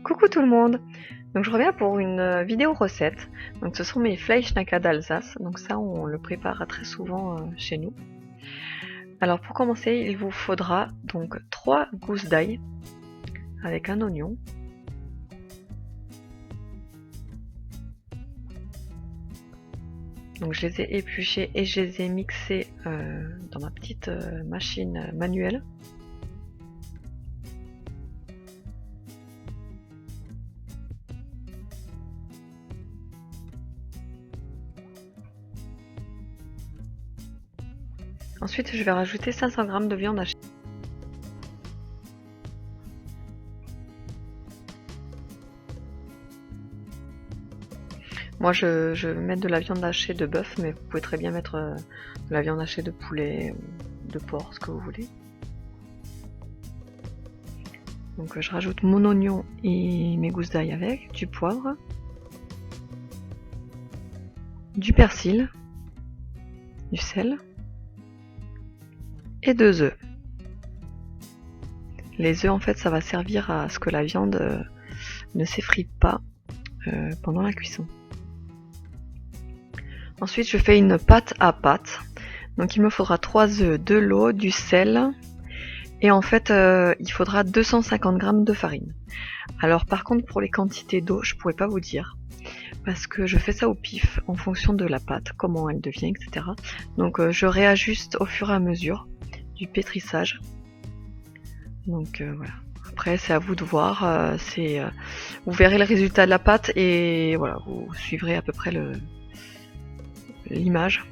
Coucou tout le monde. Donc je reviens pour une vidéo recette. Donc ce sont mes Fleischnacka d'Alsace. Donc ça on le prépare très souvent chez nous. Alors pour commencer, il vous faudra donc 3 gousses d'ail avec un oignon. Donc je les ai épluchés et je les ai mixés dans ma petite machine manuelle. Ensuite, je vais rajouter 500 g de viande hachée. Moi, je vais mettre de la viande hachée de bœuf, mais vous pouvez très bien mettre de la viande hachée de poulet ou de porc, ce que vous voulez. Donc, je rajoute mon oignon et mes gousses d'ail avec, du poivre, du persil, du sel et 2 œufs. Les œufs, en fait, ça va servir à ce que la viande ne s'effrite pas pendant la cuisson. Ensuite, je fais une pâte à pâte. Donc, il me faudra 3 œufs, de l'eau, du sel et en fait, il faudra 250 g de farine. Alors, par contre, pour les quantités d'eau, je pourrais pas vous dire parce que je fais ça au pif en fonction de la pâte, comment elle devient, etc. Donc, je réajuste au fur et à mesure du pétrissage. Donc voilà. Après c'est à vous de voir, vous verrez le résultat de la pâte et voilà, vous suivrez à peu près l'image.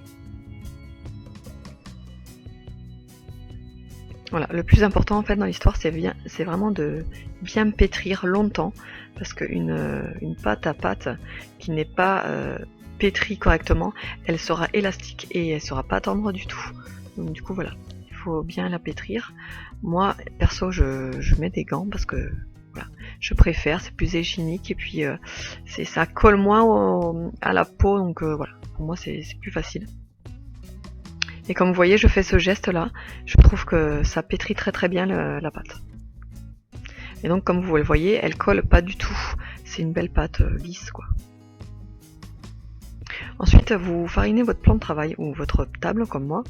Voilà, le plus important en fait dans l'histoire c'est vraiment de bien pétrir longtemps parce qu'une pâte à pâte qui n'est pas pétrie correctement, elle sera élastique et elle sera pas tendre du tout. Donc du coup voilà. Faut bien la pétrir. Moi perso je mets des gants parce que voilà, je préfère, c'est plus hygiénique et puis ça colle moins à la peau, donc voilà, pour moi c'est plus facile. Et comme vous voyez, je fais ce geste là, je trouve que ça pétrit très bien la pâte. Et donc comme vous le voyez, elle colle pas du tout, c'est une belle pâte lisse quoi. Ensuite vous farinez votre plan de travail ou votre table comme moi.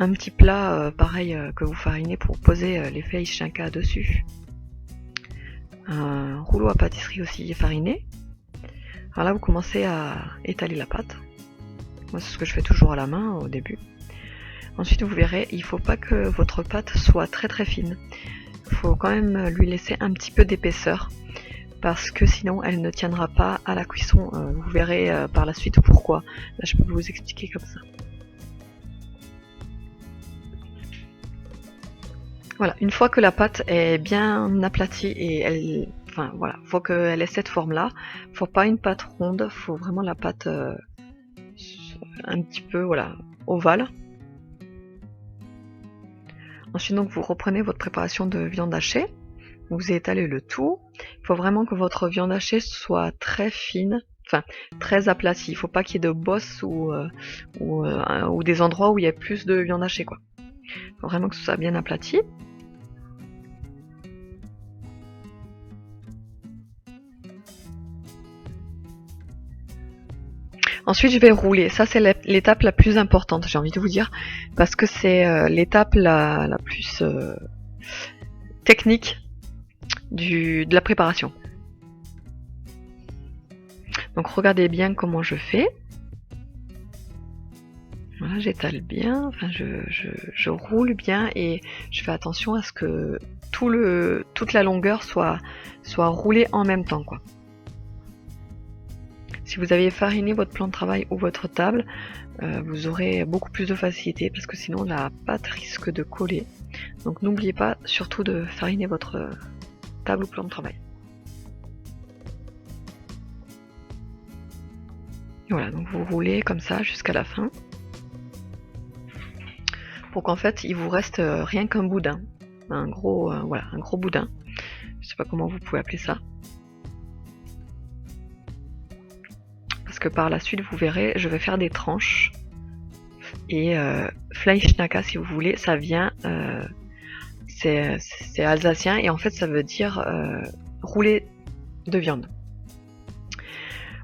Un petit plat pareil que vous farinez pour poser les Fleischnacka dessus. Un rouleau à pâtisserie aussi fariné. Alors là vous commencez à étaler la pâte. Moi c'est ce que je fais toujours à la main au début. Ensuite vous verrez, il ne faut pas que votre pâte soit très fine. Il faut quand même lui laisser un petit peu d'épaisseur parce que sinon elle ne tiendra pas à la cuisson. Vous verrez par la suite pourquoi. Là je peux vous expliquer comme ça. Voilà, une fois que la pâte est bien aplatie et voilà, faut qu'elle ait cette forme-là. Faut pas une pâte ronde, faut vraiment la pâte un petit peu voilà ovale. Ensuite donc vous reprenez votre préparation de viande hachée, vous étalez le tout. Il faut vraiment que votre viande hachée soit très fine, enfin très aplatie. Il faut pas qu'il y ait de bosses ou des endroits où il y a plus de viande hachée quoi. Il faut vraiment que ce soit bien aplati. Ensuite, je vais rouler. Ça, c'est l'étape la plus importante, j'ai envie de vous dire, parce que c'est l'étape la plus technique de la préparation. Donc, regardez bien comment je fais. Voilà, j'étale bien, enfin, je roule bien et je fais attention à ce que toute la longueur soit roulée en même temps, quoi. Si vous avez fariné votre plan de travail ou votre table, vous aurez beaucoup plus de facilité parce que sinon la pâte risque de coller. Donc n'oubliez pas surtout de fariner votre table ou plan de travail. Voilà, donc vous roulez comme ça jusqu'à la fin. Pour qu'en fait il vous reste rien qu'un boudin. Un gros boudin. Je sais pas comment vous pouvez appeler ça. Parce que par la suite vous verrez, je vais faire des tranches et Fleischnacka si vous voulez, ça vient c'est alsacien et en fait ça veut dire roulé de viande.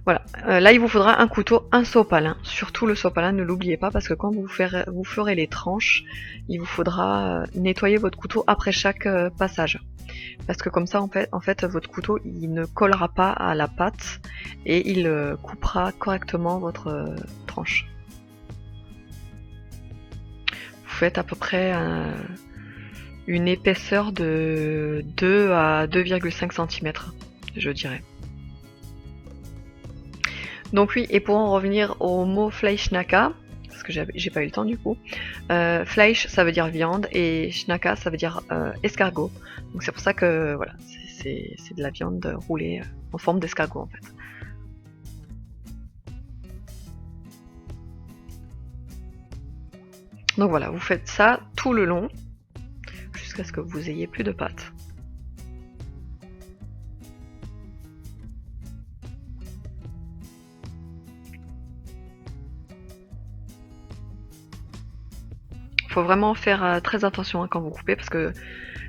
Voilà, là il vous faudra un couteau, un sopalin, surtout le sopalin, ne l'oubliez pas parce que quand vous ferez les tranches, il vous faudra nettoyer votre couteau après chaque passage. Parce que comme ça en fait votre couteau il ne collera pas à la pâte et il coupera correctement votre tranche. Vous faites à peu près une épaisseur de 2 à 2,5 cm, je dirais. Donc oui, et pour en revenir au mot Fleischnacka, parce que j'ai pas eu le temps du coup, Fleisch ça veut dire viande et Schnacka ça veut dire escargot. Donc c'est pour ça que voilà, c'est de la viande roulée en forme d'escargot en fait. Donc voilà, vous faites ça tout le long, jusqu'à ce que vous ayez plus de pâte. Faut vraiment faire très attention quand vous coupez parce que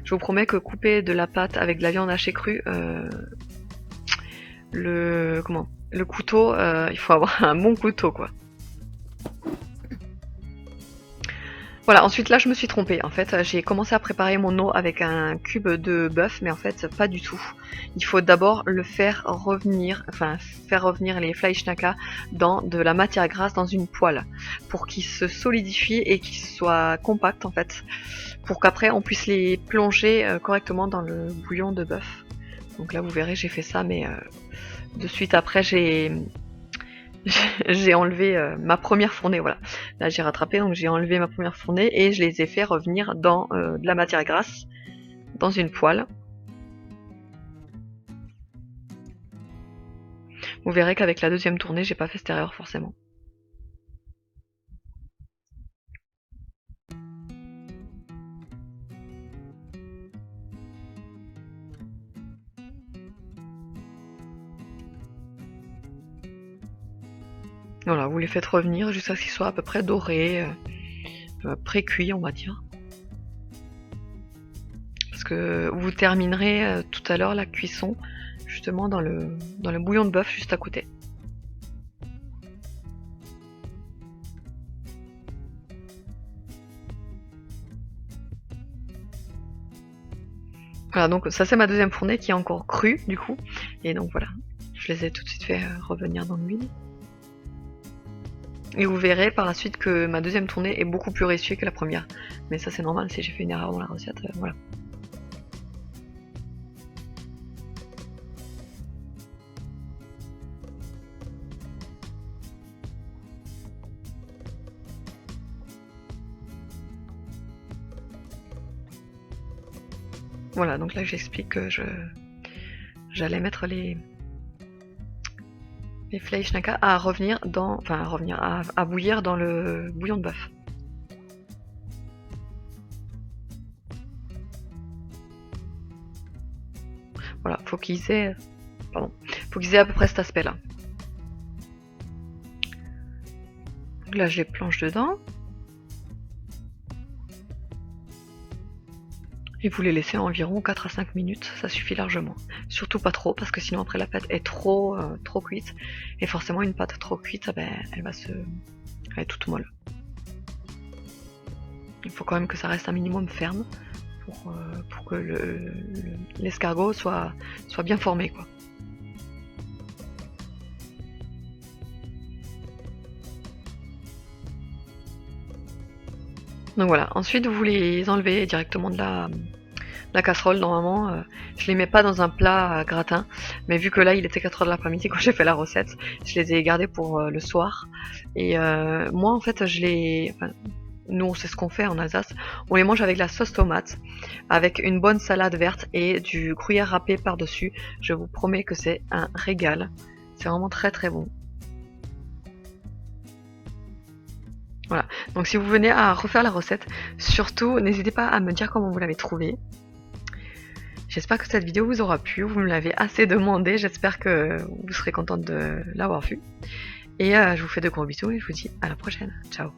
je vous promets que couper de la pâte avec de la viande hachée crue, le couteau, il faut avoir un bon couteau quoi. Voilà, ensuite là je me suis trompée. En fait, j'ai commencé à préparer mon eau avec un cube de bœuf, mais en fait pas du tout. Il faut d'abord le faire revenir les Fleischnacka dans de la matière grasse dans une poêle pour qu'il se solidifie et qu'il soit compact en fait, pour qu'après on puisse les plonger correctement dans le bouillon de bœuf. Donc là vous verrez j'ai fait ça, mais de suite après j'ai enlevé ma première fournée, voilà. Là j'ai rattrapé, donc j'ai enlevé ma première fournée et je les ai fait revenir dans de la matière grasse, dans une poêle. Vous verrez qu'avec la deuxième tournée, j'ai pas fait cette erreur forcément. Voilà, vous les faites revenir jusqu'à ce qu'ils soient à peu près dorés, pré-cuits on va dire. Parce que vous terminerez tout à l'heure la cuisson justement dans le bouillon de bœuf juste à côté. Voilà, donc ça c'est ma deuxième fournée qui est encore crue du coup. Et donc voilà, je les ai tout de suite fait revenir dans l'huile. Et vous verrez par la suite que ma deuxième tournée est beaucoup plus réussie que la première. Mais ça c'est normal, si j'ai fait une erreur dans la recette, voilà. Voilà, donc là j'explique que j'allais mettre les Fleischnacka à revenir dans, à bouillir dans le bouillon de bœuf. Voilà, faut qu'ils aient à peu près cet aspect là. Donc là je les plonge dedans. Et vous les laissez environ 4 à 5 minutes, ça suffit largement. Surtout pas trop, parce que sinon après la pâte est trop cuite. Et forcément une pâte trop cuite, elle va être toute molle. Il faut quand même que ça reste un minimum ferme pour que l'escargot soit bien formé quoi. Donc voilà, ensuite vous les enlevez directement de la casserole. Normalement je les mets pas dans un plat gratin, mais vu que là il était 4h de l'après-midi quand j'ai fait la recette, je les ai gardés pour le soir. Et moi en fait nous c'est ce qu'on fait en Alsace, on les mange avec la sauce tomate, avec une bonne salade verte et du gruyère râpé par dessus. Je vous promets que c'est un régal, c'est vraiment très très bon. Voilà, donc si vous venez à refaire la recette, surtout n'hésitez pas à me dire comment vous l'avez trouvée. J'espère que cette vidéo vous aura plu, vous me l'avez assez demandé, j'espère que vous serez contente de l'avoir vue. Et je vous fais de gros bisous et je vous dis à la prochaine, ciao.